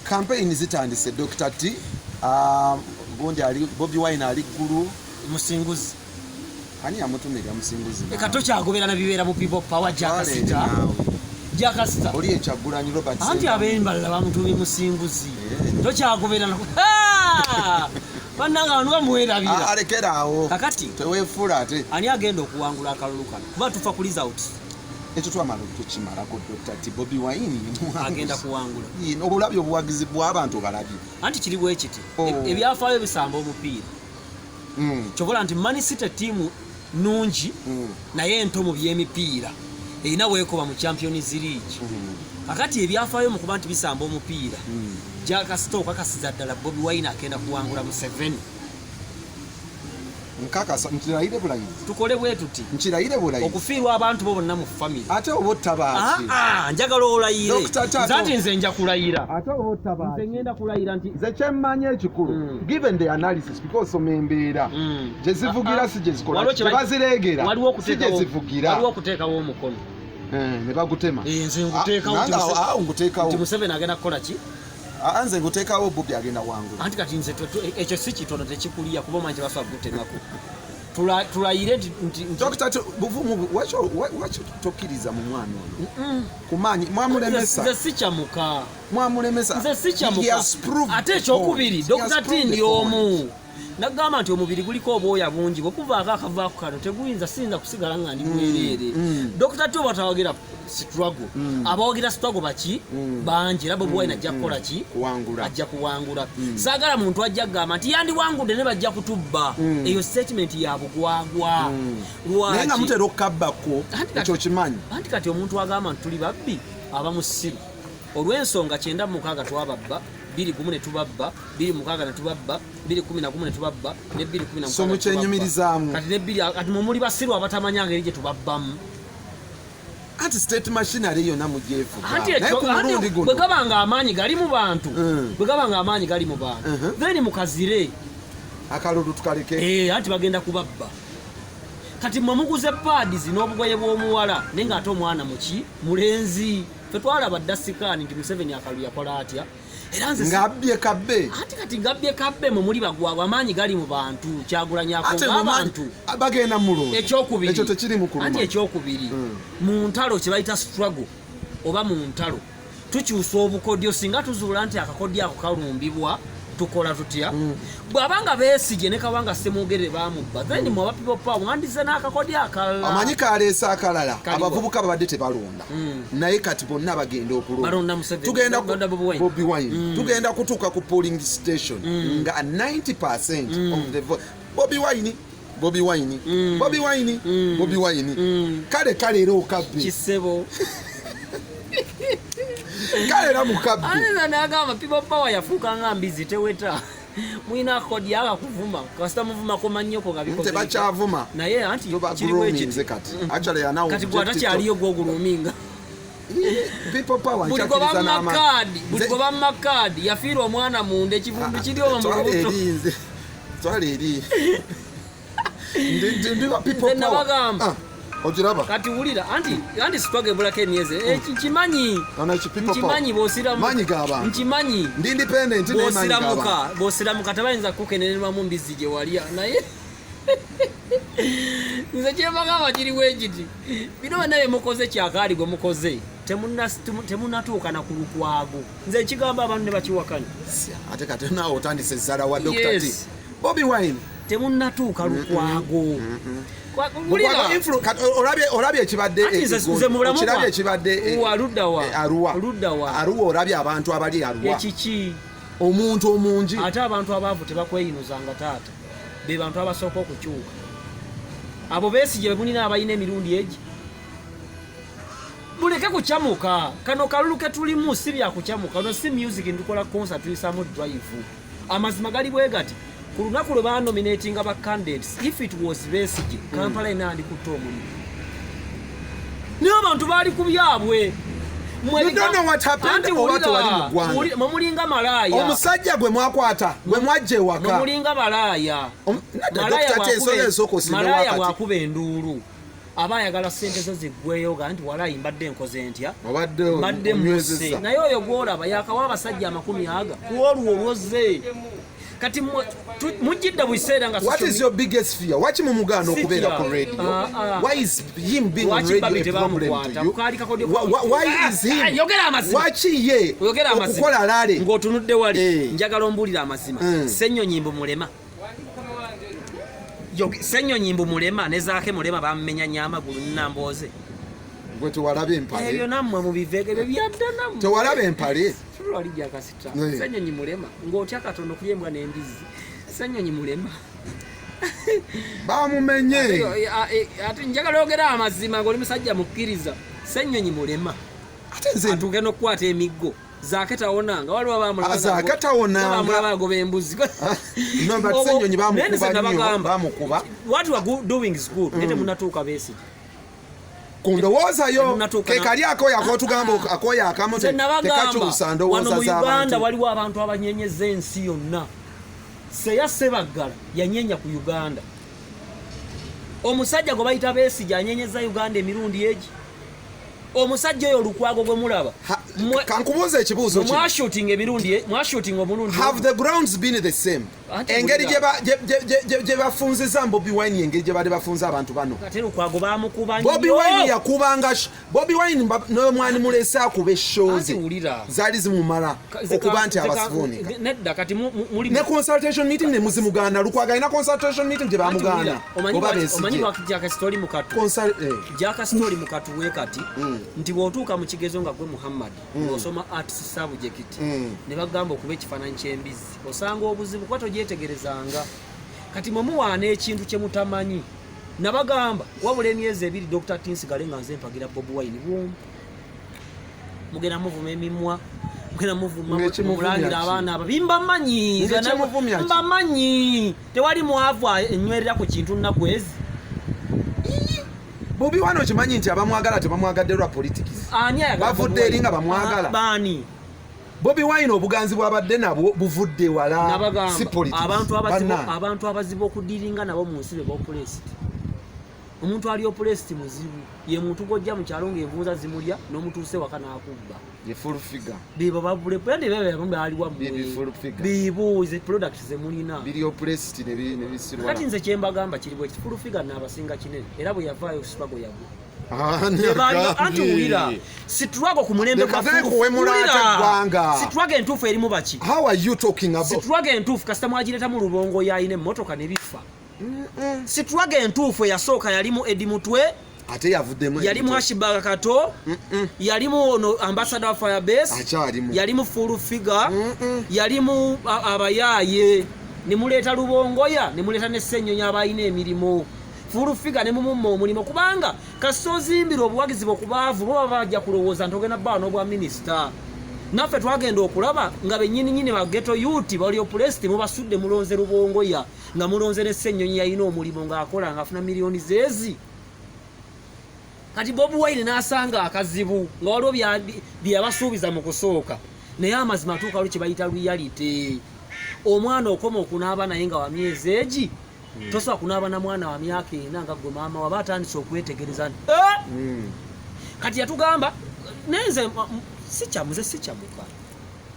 Campaign zitandise Dr. T bonde ali Bobi Wine ali guru musinguzi ani amutumira musinguzi ekatocha agoberana bibera mu people power jakasita oli echagulanyi Robert anti abemba la bamutumi musinguzi tocha agoberana bananga anu bamuwerabira alekerawo kakati tewefula ate ani agenda okuwangula akaluluka kuba tufa ku result ekyo twamala tukimala ko Dr. T Bobi Wine agenda kuwangula obulabyo obuwagizi bw'abantu balabye anti kiriwo ekiti ebyafaayo bisamba omupiira kyokola nti Man City team nungi naye ento mu by'emipiira erina weekoba mu Champions League kakati ebyafaayo mu kuba nti bisamba omupiira jakasita okakasiza ddala Bobi Wine agenda kuwangula mu 7 nkakasa nkiraire bulayi tukole bwe tuti nkiraire bulayi okufiirwa abantu bo bonna mu family ate obottabaaki njagala olayire zati nze nja kulayira ate obottabaaki nze ngenda kulayira nti ze kyemmanya ekikulu given the analysis because omembeera gye zivugira si gye zikola tebazireegera si gye zivugira waliwo okuteekawo omukono ne bagutema nze nguteekawo nti Museveni agenda kukola ki anze nguteekawo Bobi agenda wangula anti kati nze ekyo si kitono tekikuliya kuba omanyi basobola kutemako tulayire nti buvumu wakyo tokkiriza mu mwana ono kumanyi mwamulemesa nze si kyamuka mwamulemesa nze si kyamuka ate ekyokubiri Dr. T ndi omu nagamba nti omubiri guliko obwoya bungi bwekuvaako akavaako kano teguyinza siyinza kusigala nga ndi bwereere Dr. T oba tawagira struggle abawagira struggle baki bangi era Bobi Wine ajja kukola ki ajja kuwangula saagala muntu ajja kugamba nti yandiwangudde ne bajja kutubba eyo statement ya bugwagwa naye nga mutera okukabbako ekyo kimanyi anti kati omuntu agamba nti tuli babbi aba musiru olw'ensonga 96 twababba 21 ne tubabba 26 ne tubabba 211 ne tubabba ne 217 so mukyenyumirizaamu kati ne 2 kati mumuli basiru abatamanya ngeri gye tubabbamu anti state machinery yonna mugyefuga anti bwe gabanga amaanyi gali mu bantu bwe gabanga amaanyi gali mu bantu then mukazire akalulu tukaleke anti bagenda kubabba kati mwamuguze pads n'obugoye bw'omuwala naye nga ate omwana muki mulenzi fetwalaba dasikani nti Museveni akalu yakola atya era nze ngabbye kabbe ati kati ngabbye kabbe mu muli bagwagwa amaanyi gali mu bantu kyagulanyako ng'abantu bagenda mulungi ekyokubiri ekyo tekiri mu kuluma anti ekyokubiri mu ntalo kye bayita struggle oba mu ntalo tukyusa obukodyo singa tuzuula nti akakodyo ako kalumbibwa tukola tutya bw'abanga beesige ne kabanga semwogerere bamubba then mu aba people power wandize n'akakodyo akalala amanyi kaleesa akalala abavubuka babadde tebalonda naye kati bonna bagenda okulonda tugenda Bobi Wine tugenda kutuuka ku polling station nga 90% of the vote Bobi Wine kale era okabbi kisebo kalera mukabbi anza nagamba people power yafuuka nga mbizi teweta mwina kodi akakuvuma kasita muvuma ko manyoko ngabikoze tebakyavuma naye anti kiriwo ekiti kati actually yanawo kati gwata kyaliyo gwoguruminga people power buligoba makadi yafiira omwana munde ekivundu kiri omu mubuto twale eri ndiba people power ojiraba kati wulira anti sitoge bulake emyeze nkimanyi bosira manyi gaba nkimanyi ndi independent ne manyi gaba bosira mukatabayinza kukenenelwa mu mbizi gye walya naye nze kyebagamba kiriwo ekiti bino naye mukoze kyakaali gwe mukoze temunatuuka na ku lukwago nze ekigamba abantu ne bakiwakanya ate kati naawe otandise ezzala wa Dr. T Bobi Wine temunatuuka lukwago olabye ekibadde Arua olabye abantu abali Arua ekiki omuntu omungi ate abantu abaavu tebakweyinuzanga taata be bantu abasooka okukyuka abo beesige be mulina abalina emirundi egi muleke kucamuka kano kalulu ke tulimu si byakucamuka no si music ndukola concert tuyisamu drive amazima gali bwe gati ku lunaku lwe banominating aba candidates if it was Besigye Kampala inaandi kutta omulimu niyo abantu baali ku byabwe mumulinga malaya omusajja gwe mwakwata gwe mwajja ewaka mumulinga malaya malaya bwakuba enduulu abayagala ssente zo ziggweyo ga nti walayi mbadde nkoze ntya mbadde muse naye oyo gwolaba yakawa abasajja 100 kuolwo olwoze kati mujjidde buseera nga what is your biggest fear wachi mumugano okubeera ku radio why is him being on radio a problem to you why is him yogera amazima wachi ye okukola lale ng'otunudde wali njagala ombulira amazima Ssenyo Nyimbo mulema Ssenyo Nyimbo mulema ne Zaake mulema bammenya nyamagulu nnamboze gwe tewalabe empale ebyo nammwe mubivege byadda nammwe tewalabe empale wali jakasita Ssenyo Nyimbo mulema ng'otya katono kuyembwa n'embizi Ssenyo Nyimbo mulema bamumenye ate njagala ogera amazima ng'oli musajja mukkiriza Ssenyo Nyimbo mulema ate nze ntugenda okukwata emiggo Zaake tawonanga waliwo abamulaba Zaake tawonanga abagoba embuzi no but Ssenyo Nyimbo bamukuba what we are doing is good nete munatuuka Besigye kundowoozayo kekali akoya akotugamba akoya akamu tekakyusa ndowooza z'abantu wano mu Uganda waliwo abantu abanyenyeza ensi yonna Seya Sebaggala yanyenya ku Uganda omusajja gwe bayita Besigye anyenyeza Uganda emirundi egi omusajja oyo olukwago gwe mulaba kankubuuza ekibuuzo mwashooting omulundi have the grounds been the same engeri gye bafunziza Bobi Wine engeri gye badde bafunza abantu bano ate lukwago bamukuba Bobi Wine yakubanga Bobi Wine n'omwani mulese akuba eshoze zaali zimumala okuba nti abasivuunika nedda kati ne consultation meeting ne muzimugaana lukwago alina consultation meeting gye bamugaana omanyi lwakijaka story mukatu wekati nti bw'otuuka mu kigezo nga gwe Muhammad ng'osoma artist subject ne bagamba okuba ekifaananyi ky'embizi osanga obuzibu kuba togyetegerezanga kati mwe muwaana ekintu kye mutamanyi nabagamba wabula emyezi 2 Dr. Tinsigale nga nze mpagira Bobi Wine bwombi mugenda muvuma emimwa mugenda muvulangira abaana ababimba mbamanyi tewali mwavu enywerera ku kintu nnaku ezi Bobi Wine okimanyi nti abamwagala tebamwagadde lwa politics bavudde eri nga bamwagala baani Bobi Wine obuganzi bwabadde nabwo buvudde wala si politics abantu abazibu okudiringa nabo mu nsi b'opulest omuntu ali opulest muzibu ye muntu gojja mu kyalo ng'envuuza zimulya n'omutuuse waka n'akubba ye full figure bibo babule pende bebe ali wa bibo is product ze mulina bili opulest ne bisirwa kati nze kyembagamba kiri bwe full figure n'abasinga kinene era bwe yavaayo struggle yagwe antuwulira situlwago ku mulembe situlwago entuufu erimu baki situlwago entuufu kasita mwagireta mu lubongo yayina emmotoka ne bifa situlwago entuufu eyasooka yalimu Edi Mutwe ate yavuddemu yalimu Ashibaga Kato yalimu ono ambassador of Firebase yalimu full figure yalimu abayaaye ne muleeta lubongoya ne muleeta ne Ssenyo abayina emirimu full figure ne mumumma omulimu kubanga kasozimbira obuwagizi bw'okubaavu bo bajja kulowooza ntogenda bbaa n'obwa minisita naffe twagenda okulaba nga bennyini ba ghetto youth bali opulest mubasudde mulonze lubongoya nga mulonze ne Ssenyo yalina omulimu ng'akola ng'afuna miliyoni zeezi kati Bobi Wine n'asanga akazibu nga waliwo byabasuubiza mu kusooka naye amazima atuuka lwe kye bayita reality omwana okoma okunaaba naye nga wa myezi egi tosobola kunaaba na mwana wa myaka 4 nga gwe maama waba atandise okwetegereza kati yatugamba nenze sikyamuka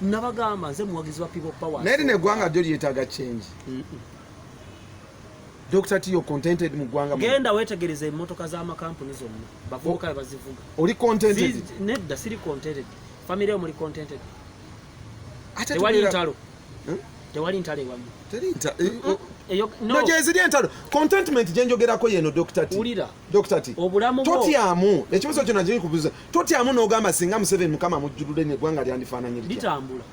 nabagamba nze muwagizi wa people power naye neggwanga lyo lyetaaga change Dr. T, you're contented mu ggwanga genda wetegereza emmotoka z'amakampuni zonna bavubuka bazivuga oli contented nedda siri contented family yo muli contented tewali ntalo tewali ntalo ewamu no jeziri entalo contentment gyenjogerako yeno Dr. T ulira Dr. T obulamu totyamu ekibuzo kyonna gye kubuza totyamu n'ogamba singa Museveni mukama mujjulule n'eggwanga lyandifaananye litambula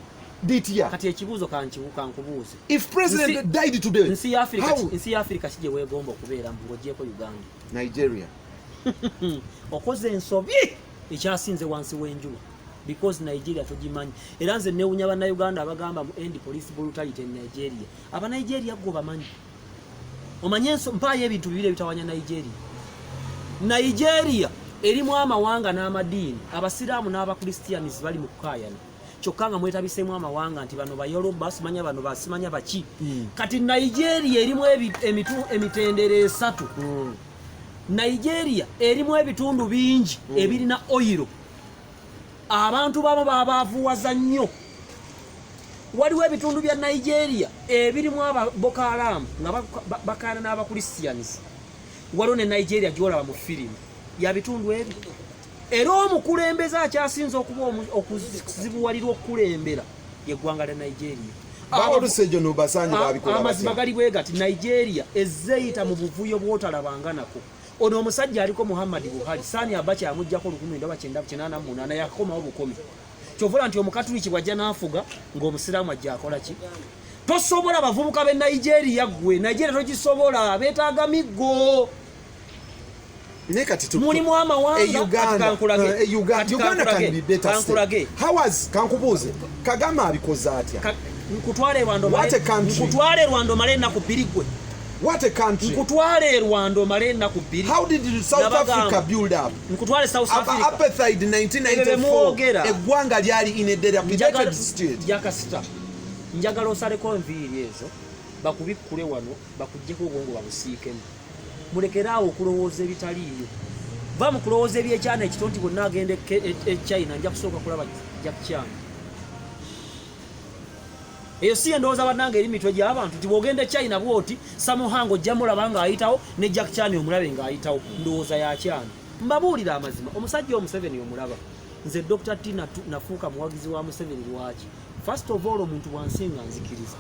ditya kati ekibuzo kankubuuze if president died today nsi ya Afrika kijje weegomba okubeera ng'ogyeko Uganda Nigeria okoze ensobi ekyasinze wansi w'enjuba because Nigeria togimanyi era nze newunya bannayuganda abagamba mu end police brutality in Nigeria Nigeria go bamanyi omanye mpaayo ebintu bibiri ebitawanya Nigeria erimu amawanga n'amadiini abasiraamu n'abakristianis bali mu kukayana kyokka nga mwetabiseemu amawanga nti bano Bayoruba simanya bano basimanya baki kati Nigeria erimu emitendere 3 Nigeria erimu ebitundu bingi ebirina oil abantu babo babavuwaza nnyo waliwo ebitundu bya Nigeria ebirimu aba Boko Haram nga bakana n'aba Christians waliwo ne Nigeria gyolaba mu firimu ya bitundu ebyo era omukulembeze akyasinze okuba okuzibuwalira okulembera yeggwanga lya Nigeria Babalusejo no basanje babikola amazima gali bwegati Nigeria ezeyita mu buvuyo bwotalabanga nako ono omusajja aliko Muhammad Buhari Sani Abacha amujjako 1998 yakomawo bukomi kyovula nti omukatuliki bwajja n'afuga ng'omusiraamu ajja akola ki tosobola bavubuka be Nigeria gwe Nigeria togisobola beetaaga miggo nekati mulimu amawanga Uganda can be better state. How was kankubuze Kagame abikoze atya nkutwale Rwanda male na kupirigwe what a country nkutwale Rwanda male na kupiri how did South Africa build up nkutwale South Africa apartheid 1994 eggwanga lyali in a dilapidated state jakasita njagala osaleko enviiri ezo bakubikule wano bakujjeko obwongo babusiikemu mulekeraawo okulowooza ebitaliiyo va mu kulowooza ebyekyana ekitonti bonna agende China nja kusooka kulaba Jack Chan eyo si endowooza bannange eri mitwe gy'abantu ti bw'ogende China bwoti Samuhango ojja mulaba ng'ayitawo ne Jack Chan omulabe ng'ayitawo ndowooza ya Chan mbabuulira amazima omusajja Museveni omulaba nze Dr. T nafuuka muwagizi wa Museveni lwaki first of all omuntu bwansinga nzikiriza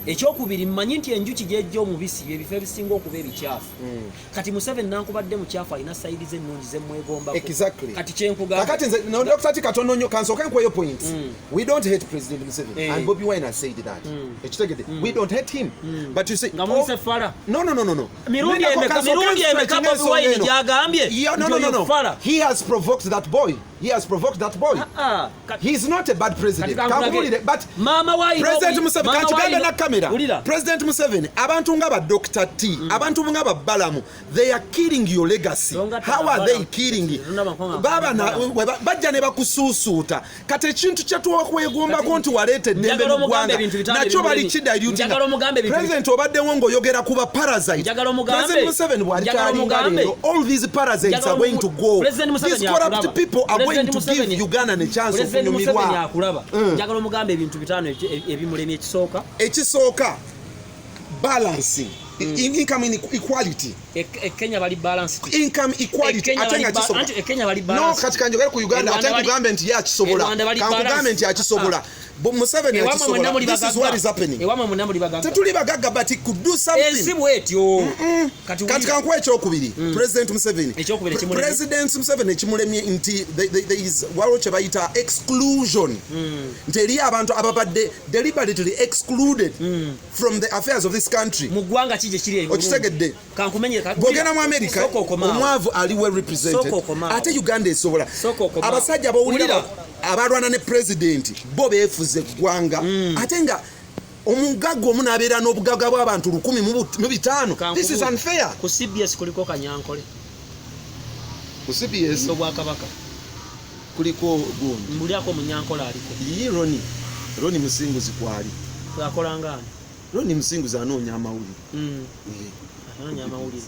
ekyokubiri mmanyi nti enjuki gyejja omubisi byebifo ebisinga okuba ebikyafu kati Museveni nankubadde mukyafu alina sayidi z'ennungi zemmwegombako kati kyenkugamba kakati nze no Dr. T katono nnyo kansooka nkweyo point we don't hate President Museveni and Bobi Wine has said that ekitegedde we don't hate him but you say nga muyise fala no mirundi emeka Bobi Wine gyagambye no he has provoked that boy he is not a bad president but mama why President Museveni kantugambe na kamera President Museveni abantu nga ba Dr. T abantu nga ba Balamu they are killing your legacy how are they killing baba na bajja ne bakusuusuuta kati ekintu kyatuwa kwegomba konti walete dembe mu Rwanda nakyo bali kidiluting President obadde wongo yogera kuba parasite President Museveni bwali kalingalo all these parasites are going to go these corrupt people are going to give Uganda a chance of kunyumirwa njagala omugambe ebintu bitano ebimulemye ekisooka balancing income equality Kenya bali balance income equality atenga kisobola Kenya bali balance no kati kanjogera ku Uganda atenga government ya kisobola kan government ya kisobola Museveni ya kisobola this is what is happening ewama munamuli bagaga tetuli bagaga but it could do something esibu etyo kati kankwe ekyokubiri President Museveni ekimulemye nti there is what bayita exclusion nti eri abantu ababadde deliberately excluded from the affairs of this country mu ggwanga kije kiri eyo okitegedde kankumenye bogena mu America omwavu ali well represented ate Uganda esobola abasajja bawulira abalwana ne president bo beefuze eggwanga ate nga omugago omunabeera n'obugaga bw'abantu 105 this is unfair ku CBS kuliko kanyankole ku CBS obwakabaka kuliko gundi mbulyako munyankole aliko Roni Musinguzi kwali akola ngani Roni Musinguzi anoonya amawulire anoonya amawulire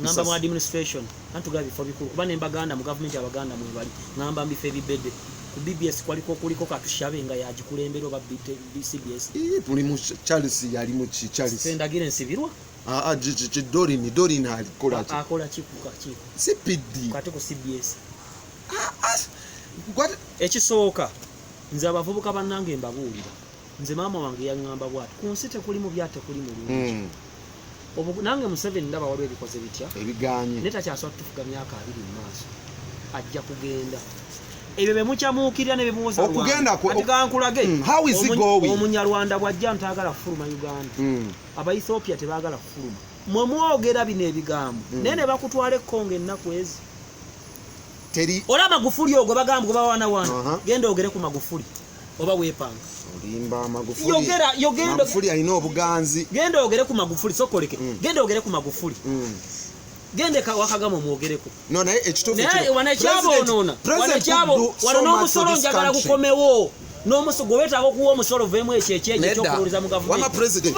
ngamba mu administration antuga bifo bikulu kuba nembaganda mu government abaganda mwe bali ngamba mbife ebibedde ku BBS kwaliko katushabe nga yagikulembera oba CBS tuli mu Charles yali mu Charles sendagire nsibirwa Dorin alikola kikuka CPD kati ku CBS ekisooka nze abavubuka bannange mbabuulira nze maama wange yaŋŋamba bwati ku nsi tekuli mu byate kuli mulungi nange Museveni ndaba waliwo ebikoze bitya ebiganye netakyasobola tufuga myaka 2 mu maaso ajja kugenda ebyo bemukyamuukirira ne bemuwoza okugendakankulage omunyarwanda bwajja ntaagala kufuluma Uganda Abaethiopia tebaagala kufuluma mwe mwogera bino ebigambo naye ne bakutwala ekkonga ennaku ezi ola Magufuli ogwo bagamba bawana genda ogere ku Magufuli oba weepanga olimba Magufuli alina obuganzi genda ogere ku Magufuli sokoleke genda ogere ku Magufuli gende wakagama omwogereko no naye ekituufu wano n'omusolo njagala gukomewo n'omusolo gwetaaga okuwa omusolo veemu ekyo ekyejo ekyokulowooza mu gavumenti